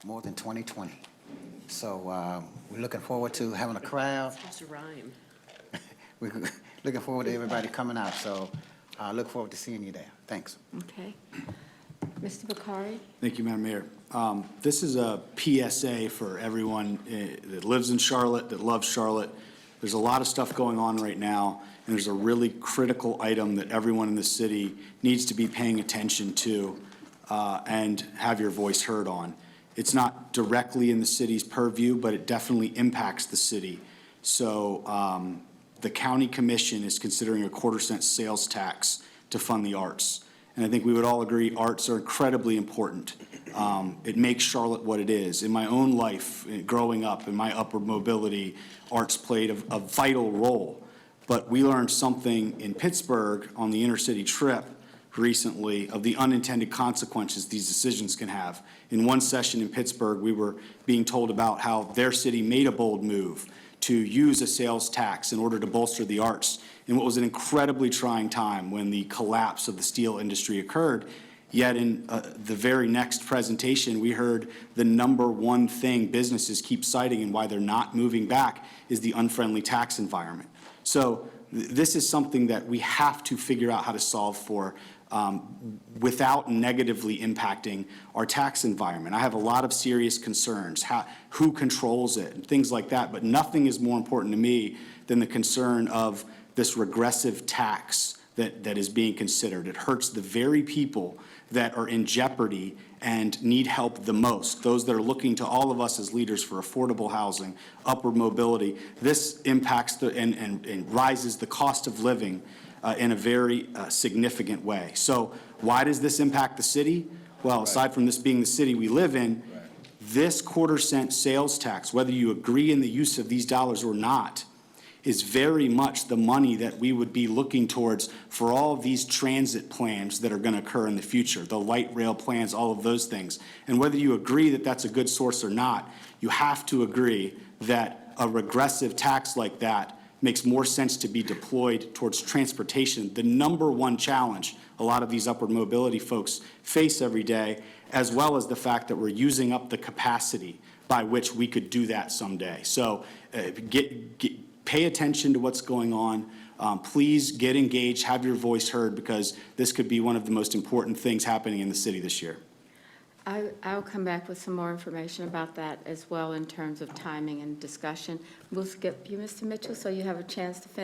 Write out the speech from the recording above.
more than 2020. So we're looking forward to having a crowd. It's supposed to rhyme. We're looking forward to everybody coming out. So I look forward to seeing you there. Thanks. Okay. Mr. Bokhari? Thank you, Madam Mayor. This is a PSA for everyone that lives in Charlotte, that loves Charlotte. There's a lot of stuff going on right now, and there's a really critical item that everyone in the city needs to be paying attention to and have your voice heard on. It's not directly in the city's purview, but it definitely impacts the city. So the county commission is considering a 1/4-cent sales tax to fund the arts. And I think we would all agree arts are incredibly important. It makes Charlotte what it is. In my own life, growing up, in my upward mobility, arts played a vital role. But we learned something in Pittsburgh on the intercity trip recently of the unintended consequences these decisions can have. In one session in Pittsburgh, we were being told about how their city made a bold move to use a sales tax in order to bolster the arts in what was an incredibly trying time when the collapse of the steel industry occurred. Yet in the very next presentation, we heard the #1 thing businesses keep citing and why they're not moving back is the unfriendly tax environment. So this is something that we have to figure out how to solve for without negatively impacting our tax environment. I have a lot of serious concerns, who controls it, and things like that, but nothing is more important to me than the concern of this regressive tax that is being considered. It hurts the very people that are in jeopardy and need help the most, those that are looking to all of us as leaders for affordable housing, upward mobility. This impacts and rises the cost of living in a very significant way. So why does this impact the city? Well, aside from this being the city we live in, this 1/4-cent sales tax, whether you agree in the use of these dollars or not, is very much the money that we would be looking towards for all of these transit plans that are going to occur in the future, the light rail plans, all of those things. And whether you agree that that's a good source or not, you have to agree that a regressive tax like that makes more sense to be deployed towards transportation, the #1 challenge a lot of these upward mobility folks face every day, as well as the fact that we're using up the capacity by which we could do that someday. So pay attention to what's going on. Please get engaged, have your voice heard, because this could be one of the most important things happening in the city this year. I'll come back with some more information about that as well in terms of timing and discussion. We'll skip you, Mr. Mitchell, so you have a chance to finish.